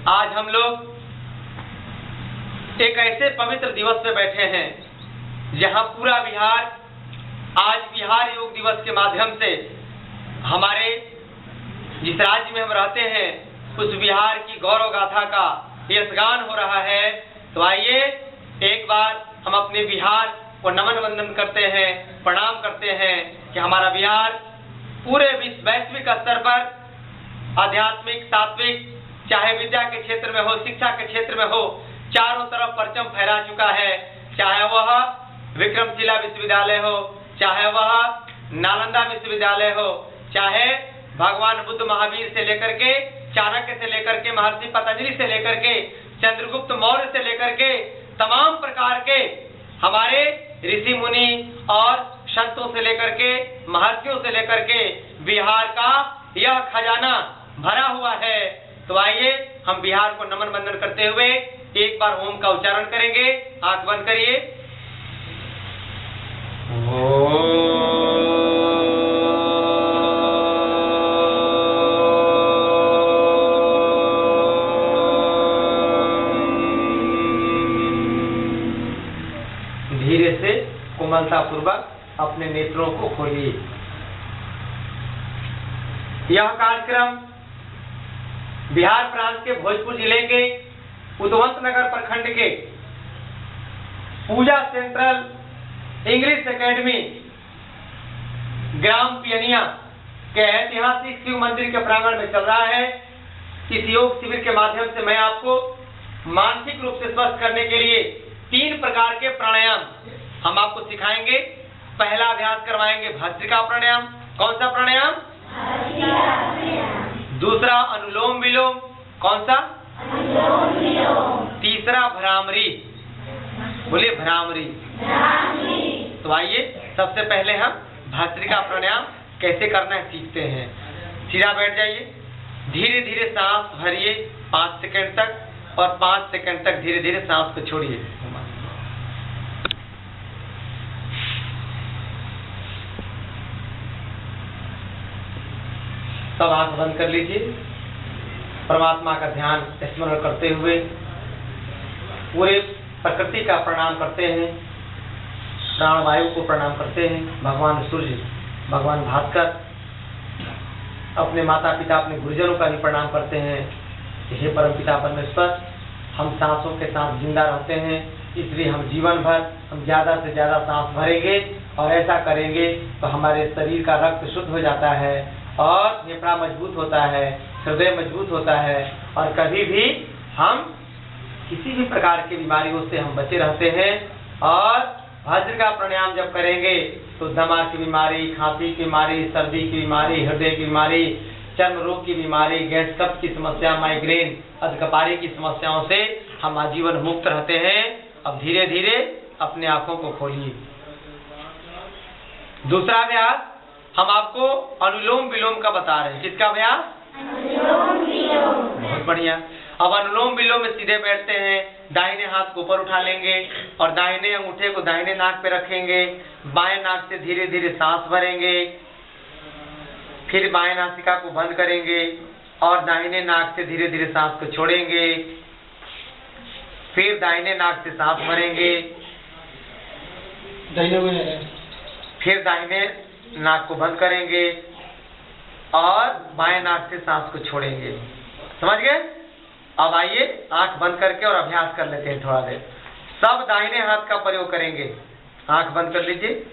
आज हम लोग एक ऐसे पवित्र दिवस पे बैठे हैं जहां पूरा बिहार आज बिहार योग दिवस के माध्यम से हमारे जिस राज्य में हम रहते हैं उस बिहार की गौरव गाथा का यशगान हो रहा है। तो आइए एक बार हम अपने बिहार को नमन वंदन करते हैं, प्रणाम करते हैं कि हमारा बिहार पूरे वैश्विक स्तर पर आध्यात्मिक, सात्विक, चाहे विद्या के क्षेत्र में हो, शिक्षा के क्षेत्र में हो, चारों तरफ परचम फहरा चुका है। चाहे वह विक्रमशिला विश्वविद्यालय हो, चाहे वह नालंदा विश्वविद्यालय हो, चाहे भगवान बुद्ध महावीर से लेकर के, चाणक्य से लेकर के, महर्षि पतंजलि से लेकर के, चंद्रगुप्त मौर्य से लेकर के, तमाम प्रकार के हमारे ऋषि मुनि और संतों से लेकर के, महर्षियों से लेकर के बिहार का यह खजाना भरा हुआ है। तो आइए हम बिहार को नमन वंदन करते हुए एक बार ओम का उच्चारण करेंगे। आंख बंद करिए। धीरे से कोमलता पूर्वक अपने नेत्रों को खोलिए। यह कार्यक्रम बिहार प्रांत के भोजपुर जिले के उदवंत नगर प्रखंड के पूजा सेंट्रल इंग्लिश एकेडमी ग्राम पियनिया के ऐतिहासिक शिव मंदिर के प्रांगण में चल रहा है। इस योग शिविर के माध्यम से मैं आपको मानसिक रूप से स्वस्थ करने के लिए 3 प्रकार के प्राणायाम हम आपको सिखाएंगे। पहला अभ्यास करवाएंगे भस्त्रिका प्राणायाम। कौन सा प्राणायाम? दूसरा अनुलोम विलोम। कौन सा? तीसरा भ्रामरी। बोलिए भ्रामरी। तो आइए सबसे पहले हम भस्त्रिका प्राणायाम कैसे करना है सीखते हैं। सीधा बैठ जाइए, धीरे धीरे सांस भरिए 5 सेकंड तक और 5 सेकंड तक धीरे धीरे सांस को छोड़िए। सब आंख बंद कर लीजिए। परमात्मा का ध्यान स्मरण करते हुए पूरे प्रकृति का प्रणाम करते हैं, प्राणवायु को प्रणाम करते हैं, भगवान सूर्य, भगवान भास्कर, अपने माता पिता, अपने गुरुजनों का भी प्रणाम करते हैं। हे परमपिता परमेश्वर, हम सांसों के साथ जिंदा रहते हैं, इसलिए हम जीवन भर हम ज्यादा से ज्यादा सांस भरेंगे और ऐसा करेंगे तो हमारे शरीर का रक्त शुद्ध हो जाता है और फेफड़ा मजबूत होता है, हृदय मजबूत होता है और कभी भी हम किसी भी प्रकार की बीमारियों से हम बचे रहते हैं। और भस्त्रिका प्राणायाम जब करेंगे तो दमा की बीमारी, खांसी की बीमारी, सर्दी की बीमारी, हृदय की बीमारी, चर्म रोग की बीमारी, गैस कब्ज की समस्या, माइग्रेन, अधकपारी की समस्याओं से हम आजीवन मुक्त रहते हैं। अब धीरे धीरे अपने आंखों को खोलिए। दूसरा अभ्यास हम आपको अनुलोम विलोम का बता रहे हैं। किसका अभ्यास? अनुलोम विलोम। बहुत बढ़िया। अब अनुलोम विलोम में सीधे बैठते हैं, दाहिने हाथ को ऊपर उठा लेंगे और दाहिने अंगूठे को दाहिने नाक पे रखेंगे। बाएं नाक से धीरे धीरे सांस भरेंगे, फिर बाएं नासिका को बंद करेंगे और दाहिने नाक से धीरे धीरे सांस को छोड़ेंगे, फिर दाहिने नाक से सांस भरेंगे, फिर दाहिने नाक को बंद करेंगे और बाएं नाक से सांस को छोड़ेंगे। समझ गए? अब आइए आंख बंद करके और अभ्यास कर लेते हैं थोड़ा देर। सब दाहिने हाथ का प्रयोग करेंगे। आंख बंद कर लीजिए।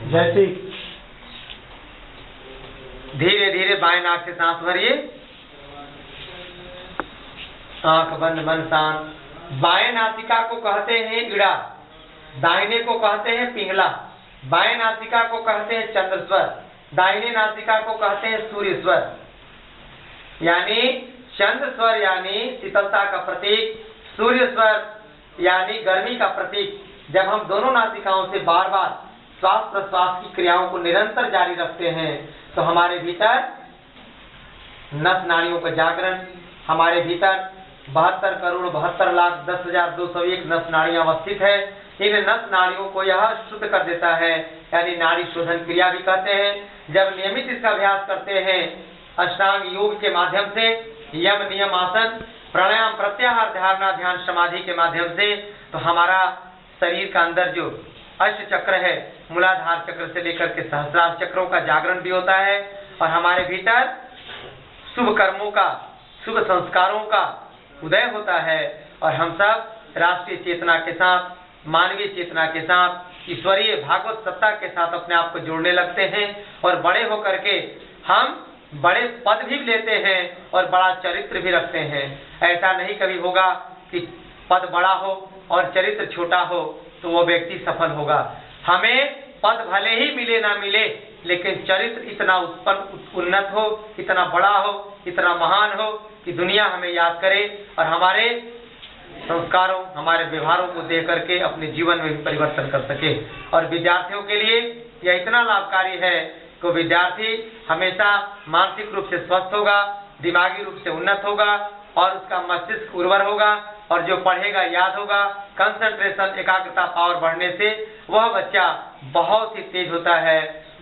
जैसे धीरे धीरे बाएं नाक से सांस भरिए, आंख बंद, मन शांत। बाएं नासिका को कहते हैं इड़ा, दाहिने को कहते हैं पिंगला। बाएं नासिका को कहते हैं चंद्र स्वर, दाहिने नासिका को कहते हैं सूर्य स्वर। यानी चंद्र स्वर यानी शीतलता का प्रतीक, सूर्य स्वर यानी गर्मी का प्रतीक। जब हम दोनों नासिकाओं से बार बार श्वास प्रश्वास की क्रियाओं को निरंतर जारी रखते हैं तो हमारे भीतर नस नाड़ियों का जागरण, हमारे भीतर 72,72,10,201 नस नाड़ियां अवस्थित है। इन नस नाड़ियों को यह शुद्ध कर देता है, यानी नाड़ी शोधन क्रिया भी कहते हैं। जब नियमित इसका अभ्यास करते हैं अष्टांग योग के माध्यम से, यम नियम आसन, प्राणायाम प्रत्याहार धारणा ध्यान समाधि के माध्यम से, तो हमारा शरीर का अंदर जो अष्ट चक्र है, मूलाधार चक्र से लेकर के सहस्रार चक्रों का जागरण भी होता है और हमारे भीतर शुभ कर्मों का, शुभ संस्कारों का उदय होता है और हम सब राष्ट्रीय चेतना के साथ, मानवीय चेतना के साथ, ईश्वरीय भागवत सत्ता के साथ अपने आप को जोड़ने लगते हैं और बड़े होकर के हम बड़े पद भी लेते हैं और बड़ा चरित्र भी रखते हैं। ऐसा नहीं कभी होगा कि पद बड़ा हो और चरित्र छोटा हो तो वो व्यक्ति सफल होगा। हमें पद भले ही मिले ना मिले, लेकिन चरित्र इतना उन्नत हो, इतना बड़ा हो, इतना महान हो कि दुनिया हमें याद करे और हमारे संस्कारों, हमारे व्यवहारों को देख करके अपने जीवन में भी परिवर्तन कर सके। और विद्यार्थियों के लिए यह इतना लाभकारी है कि विद्यार्थी हमेशा मानसिक रूप से स्वस्थ होगा, दिमागी रूप से उन्नत होगा और उसका मस्तिष्क उर्वर होगा और जो पढ़ेगा याद होगा। कंसंट्रेशन, एकाग्रता, पावर बढ़ने से वह बच्चा बहुत ही तेज होता है।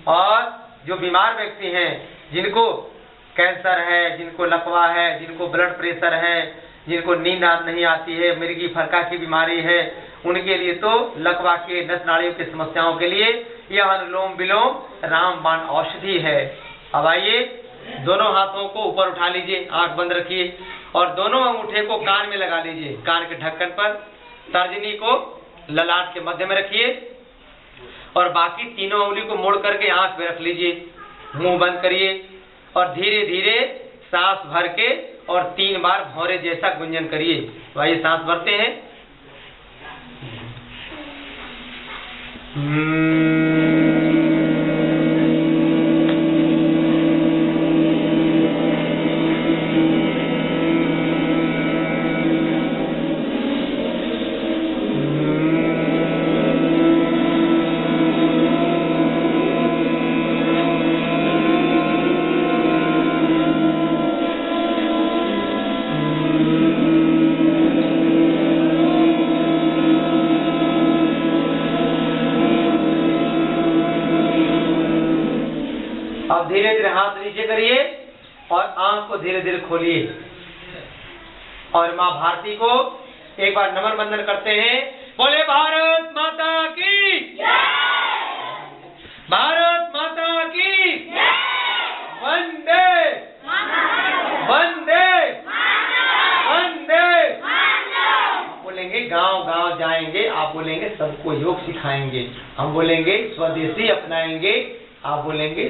और जो बीमार व्यक्ति हैं, जिनको कैंसर है, जिनको लकवा है, जिनको ब्लड प्रेशर है, जिनको नींद नहीं आती है, मिर्गी फरका की बीमारी है, उनके लिए तो लकवा के, नस नाड़ियों की समस्याओं के लिए यह अनुलोम विलोम रामबाण औषधि है। अब आइए, दोनों हाथों को ऊपर उठा लीजिए, आंख बंद रखिए और दोनों अंगूठे को कान में लगा लीजिए, कान के ढक्कन पर। तर्जनी को ललाट के मध्य में रखिए और बाकी तीनों उंगली को मोड़ करके आंख में रख लीजिए। मुंह बंद करिए और धीरे धीरे सांस भर के और 3 बार भौरे जैसा गुंजन करिए। तो आइए सांस भरते हैं। अब धीरे धीरे हाथ नीचे करिए और आंख को धीरे धीरे खोलिए और माँ भारती को एक बार नमन वंदन करते हैं। बोले भारत माता की जय! भारत माता की जय! वंदे वंदे वंदे। बोलेंगे गांव गांव जाएंगे, आप बोलेंगे सबको योग सिखाएंगे। हम बोलेंगे स्वदेशी अपनाएंगे, आप बोलेंगे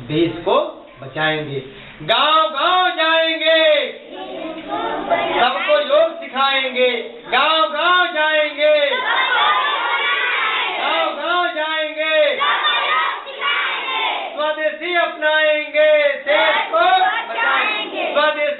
देश को बचाएंगे। गांव गांव जाएंगे, सबको योग सिखाएंगे। गांव गांव जाएंगे, गांव गांव जाएंगे, स्वदेशी अपनाएंगे, देश को बचाएंगे। स्वदेशी